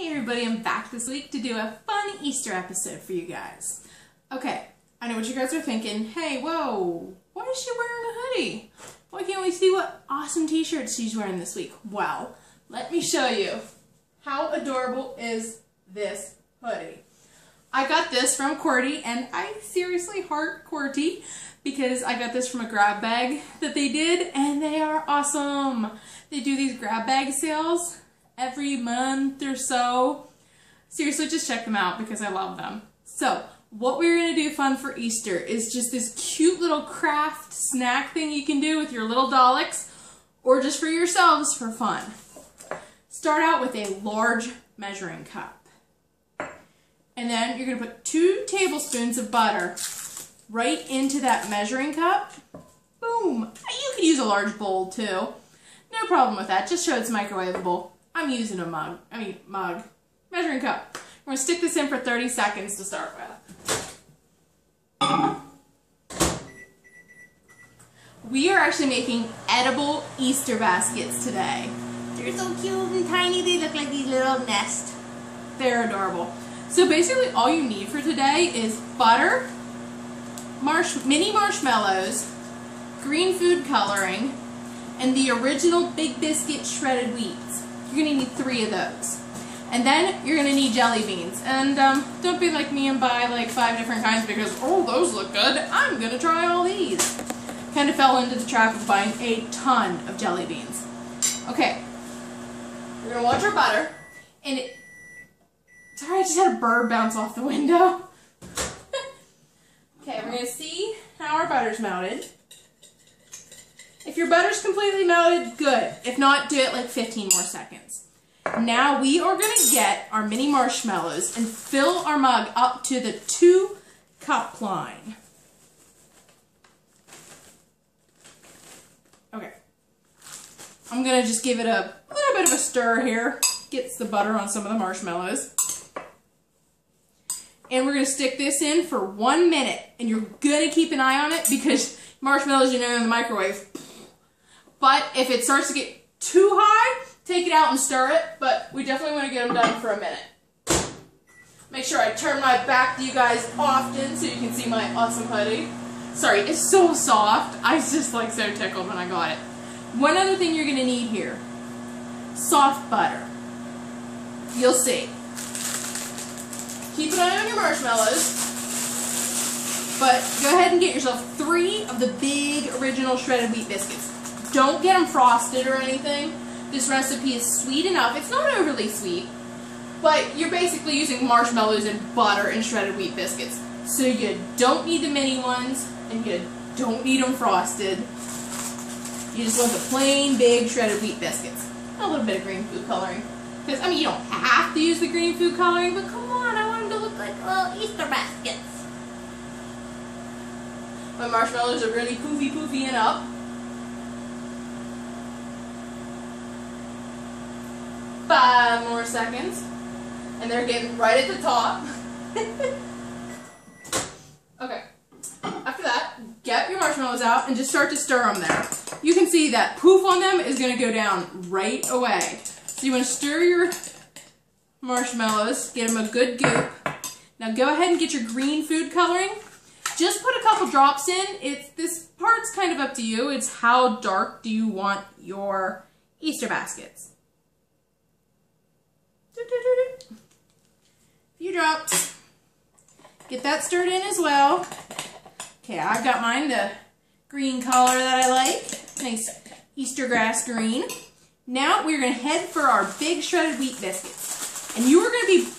Hey everybody, I'm back this week to do a fun Easter episode for you guys. Okay, I know what you guys are thinking. Hey, whoa, why is she wearing a hoodie? Why can't we see what awesome t-shirts she's wearing this week? Well, let me show you. How adorable is this hoodie? I got this from Qwerty, and I seriously heart Qwerty because I got this from a grab bag that they did, and they are awesome. They do these grab bag sales every month or so. Seriously, just check them out because I love them. So, what we're going to do fun for Easter is just this cute little craft snack thing you can do with your little Daleks, or just for yourselves for fun. Start out with a large measuring cup. And then you're going to put 2 tablespoons of butter right into that measuring cup. Boom! You could use a large bowl too. No problem with that. Just show it's microwavable. I'm using a mug. Measuring cup. We're going to stick this in for 30 seconds to start with. We are actually making edible Easter baskets today. They're so cute and tiny. They look like these little nests. They're adorable. So basically all you need for today is butter, mini marshmallows, green food coloring, and the original Big Biscuit shredded wheat. You're going to need 3 of those. And then you're going to need jelly beans. And don't be like me and buy like 5 different kinds because, oh, those look good. I'm going to try all these. Kind of fell into the trap of buying a ton of jelly beans. Okay. We're going to watch our butter. And sorry, I just had a bird bounce off the window. Okay, we're going to see how our butter's melted. If your butter's completely melted, good. If not, do it like 15 more seconds. Now we are going to get our mini marshmallows and fill our mug up to the 2-cup line. Okay. I'm going to just give it a little bit of a stir here. Gets the butter on some of the marshmallows. And we're going to stick this in for 1 minute. And you're going to keep an eye on it because marshmallows, you know, in the microwave. But if it starts to get too high, take it out and stir it. But we definitely want to get them done for a minute. Make sure I turn my back to you guys often so you can see my awesome hoodie. Sorry, it's so soft. I was just like so tickled when I got it. One other thing you're going to need here. Soft butter. You'll see. Keep an eye on your marshmallows. But go ahead and get yourself 3 of the big original shredded wheat biscuits. Don't get them frosted or anything. This recipe is sweet enough. It's not overly sweet, but you're basically using marshmallows and butter and shredded wheat biscuits. So you don't need the mini ones, and you don't need them frosted. You just want the plain big shredded wheat biscuits. A little bit of green food coloring. Because, I mean, you don't have to use the green food coloring, but come on, I want them to look like little Easter baskets. My marshmallows are really poofy-poofying up. Five more seconds. And they're getting right at the top. Okay. After that, get your marshmallows out and just start to stir them there. You can see that poof on them is going to go down right away. So you want to stir your marshmallows, get them a good goop. Now go ahead and get your green food coloring. Just put a couple drops in. This part's kind of up to you. It's how dark do you want your Easter baskets. Few drops. Get that stirred in as well. Okay, I've got mine, the green color that I like. Nice Easter grass green. Now we're going to head for our big shredded wheat biscuits. And you are going to be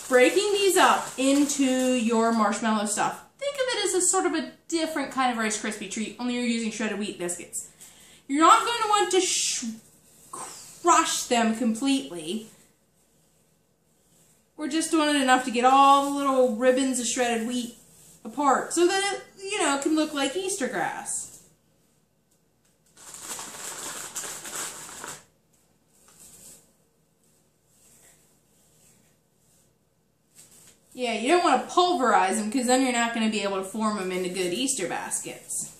breaking these up into your marshmallow stuff. Think of it as a sort of a different kind of Rice Krispie treat, only you're using shredded wheat biscuits. You're not going to want to crush them completely. We're just doing it enough to get all the little ribbons of shredded wheat apart so that it, you know, can look like Easter grass. Yeah, you don't want to pulverize them because then you're not going to be able to form them into good Easter baskets.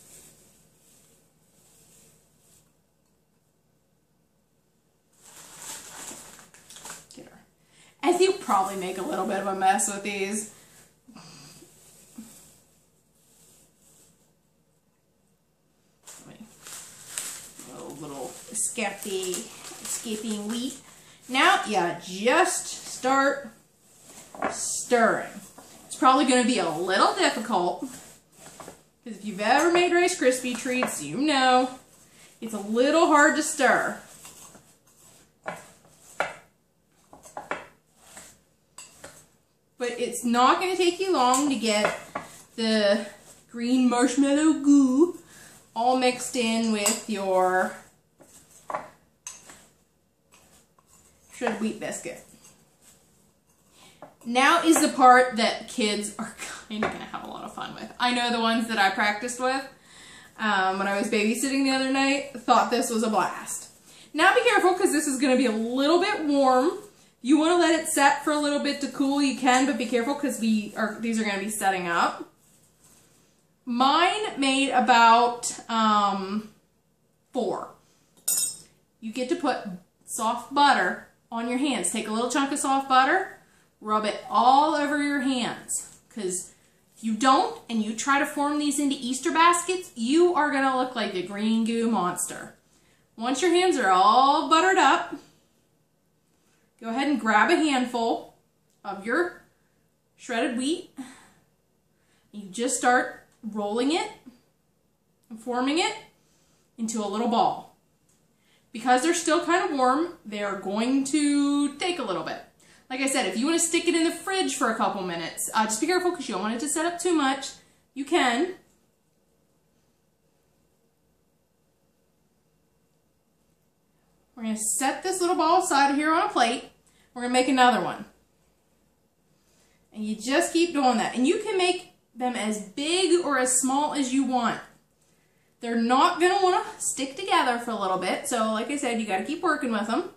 probably make a little bit of a mess with these. Little escaping wheat. Now, yeah, just start stirring. It's probably going to be a little difficult, because if you've ever made Rice Krispie treats, you know it's a little hard to stir. But it's not going to take you long to get the green marshmallow goo all mixed in with your shredded wheat biscuit. Now is the part that kids are kind of going to have a lot of fun with. I know the ones that I practiced with when I was babysitting the other night thought this was a blast. Now be careful, because this is going to be a little bit warm. You want to let it set for a little bit to cool, you can, but be careful, because these are going to be setting up. Mine made about 4. You get to put soft butter on your hands. Take a little chunk of soft butter, rub it all over your hands, because if you don't and you try to form these into Easter baskets, you are going to look like a green goo monster. Once your hands are all buttered up, go ahead and grab a handful of your shredded wheat. You just start rolling it and forming it into a little ball. Because they're still kind of warm, they're going to take a little bit. Like I said, if you want to stick it in the fridge for a couple minutes, just be careful, because you don't want it to set up too much. You can. We're going to set this little ball aside here on a plate. We're going to make another one. And you just keep doing that. And you can make them as big or as small as you want. They're not going to want to stick together for a little bit. So like I said, you got to keep working with them.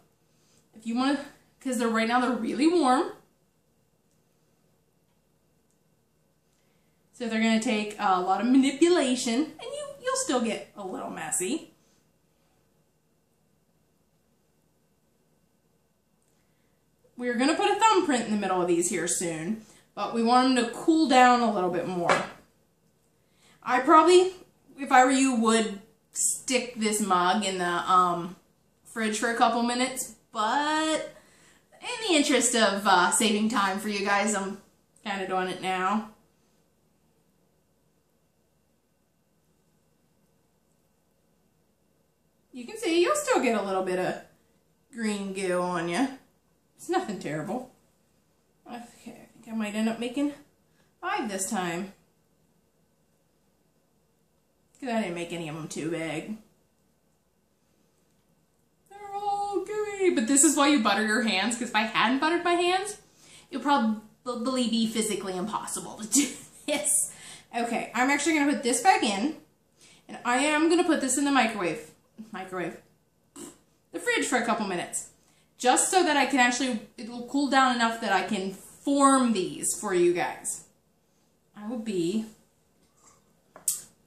If you want to, because right now they're really warm. So they're going to take a lot of manipulation, and you'll still get a little messy. We're going to put a thumbprint in the middle of these here soon, but we want them to cool down a little bit more. I probably, if I were you, would stick this mug in the fridge for a couple minutes, but in the interest of saving time for you guys, I'm kind of doing it now. You can see you'll still get a little bit of green goo on you. It's nothing terrible. Okay, I think I might end up making 5 this time. Because I didn't make any of them too big. They're all gooey. But this is why you butter your hands, because if I hadn't buttered my hands, it would probably be physically impossible to do this. Okay, I'm actually going to put this back in. And I am going to put this in the the fridge for a couple minutes. Just so that I can it'll cool down enough that I can form these for you guys. I will be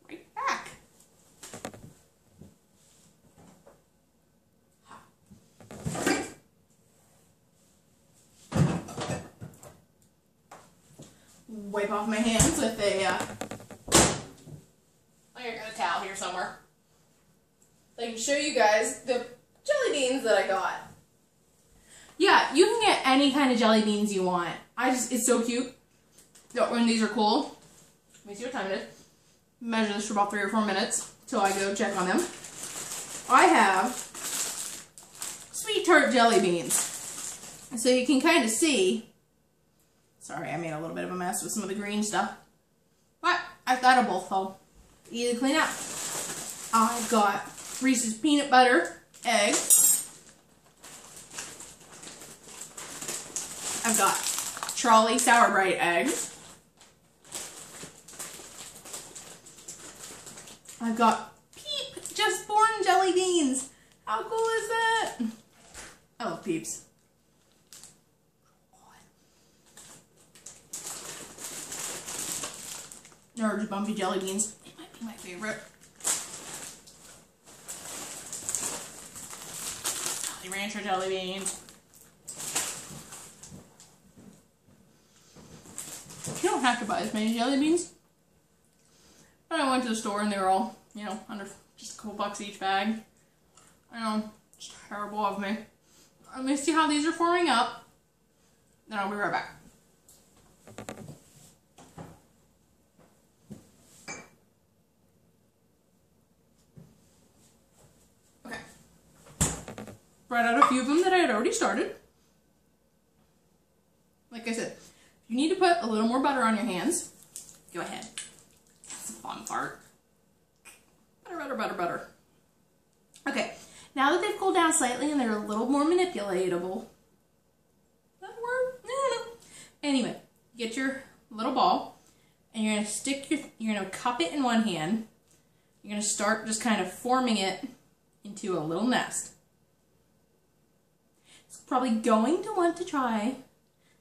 right back. Wipe off my hands with I got a towel here somewhere. I can show you guys the jelly beans that I got. Yeah, you can get any kind of jelly beans you want. It's so cute. When these are cool. Let me see what time it is. Measure this for about 3 or 4 minutes till I go check on them. I have sweet tart jelly beans. So you can kind of see. Sorry, I made a little bit of a mess with some of the green stuff. But I've got them both though. Easy to clean up. I've got Reese's peanut butter eggs. I've got Trolley Sour Bright eggs. I've got Peep Just Born jelly beans. How cool is that? I love Peeps. Nerds Bumpy jelly beans. They might be my favorite. Jolly Rancher jelly beans. don't have to buy as many jelly beans. But I went to the store and they were all, you know, under just a couple bucks each bag. I know, it's terrible of me. Let me see how these are forming up. Then I'll be right back. Okay. Brought out a few of them that I had already started. Like I said, if you need to put a little more butter on your hands, go ahead. That's the fun part. Butter, butter, butter, butter. Okay, now that they've cooled down slightly and they're a little more manipulatable. That word? No. Anyway, get your little ball and you're gonna cup it in one hand. You're gonna start just kind of forming it into a little nest. It's probably going to want to try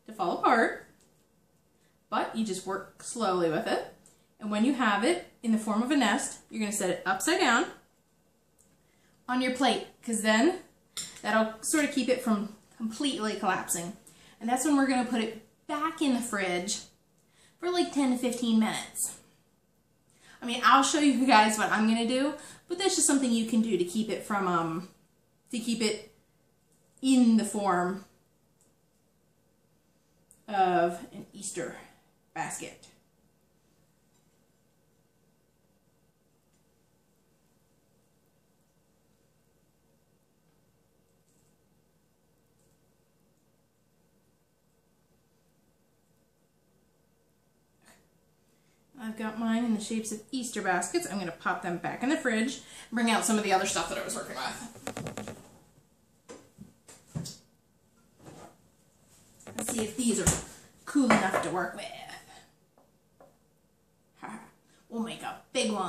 to fall apart, but you just work slowly with it. And when you have it in the form of a nest, you're going to set it upside down on your plate, because then that'll sort of keep it from completely collapsing. And that's when we're going to put it back in the fridge for like 10 to 15 minutes. I mean, I'll show you guys what I'm going to do, but that's just something you can do to keep it from, to keep it in the form of an Easter basket. I've got mine in the shapes of Easter baskets. I'm going to pop them back in the fridge and bring out some of the other stuff that I was working with. Let's see if these are cool enough to work with. We'll make a big one.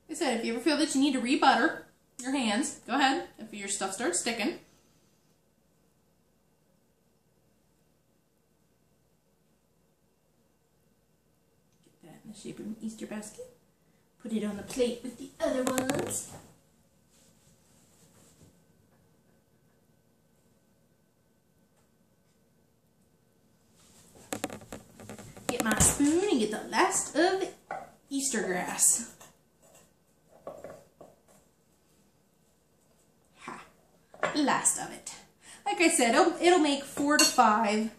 Like I said, if you ever feel that you need to re-butter your hands, go ahead if your stuff starts sticking. Get that in the shape of an Easter basket. Put it on the plate with the other ones. Get my spoon and get the last of the Easter grass. Ha! Last of it. Like I said, it'll make 4 to 5,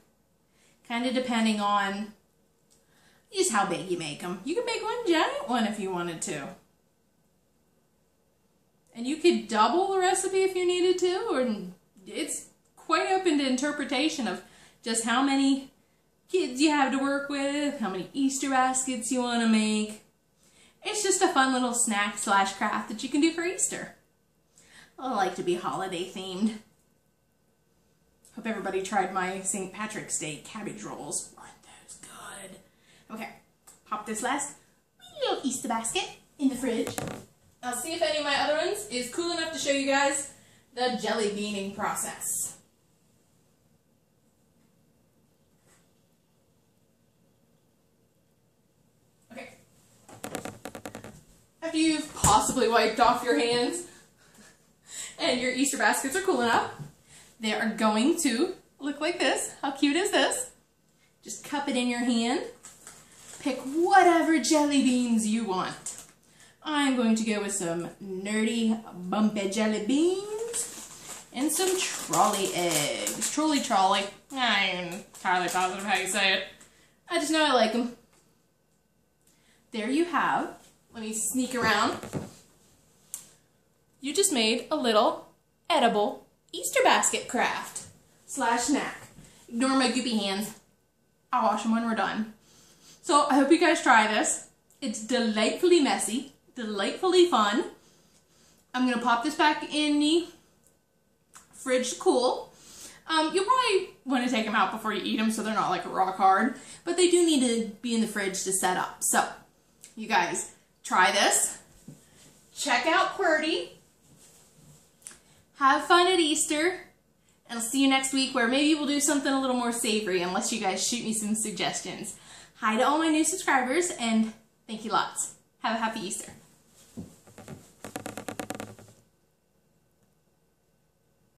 kind of depending on just how big you make them. You can make one giant one if you wanted to. And you could double the recipe if you needed to, or it's quite up into interpretation of just how many kids you have to work with, how many Easter baskets you want to make. It's just a fun little snack / craft that you can do for Easter. I like to be holiday themed. Hope everybody tried my St. Patrick's Day cabbage rolls. Aren't those good? Okay, pop this last little Easter basket in the fridge. I'll see if any of my other ones is cool enough to show you guys the jelly beaning process. After you've possibly wiped off your hands and your Easter baskets are cool enough, they are going to look like this. How cute is this? Just cup it in your hand. Pick whatever jelly beans you want. I'm going to go with some nerdy bumpy jelly beans and some trolley eggs. Trolley. I ain't entirely positive how you say it. I just know I like them. There you have. Let me sneak around. You just made a little edible Easter basket craft / snack. Ignore my goopy hands. I'll wash them when we're done. So I hope you guys try this. It's delightfully messy, delightfully fun. I'm going to pop this back in the fridge to cool. You'll probably want to take them out before you eat them so they're not like rock hard, but they do need to be in the fridge to set up. So you guys, try this. Check out QWERTY. Have fun at Easter. And I'll see you next week where maybe we'll do something a little more savory unless you guys shoot me some suggestions. Hi to all my new subscribers and thank you lots. Have a happy Easter.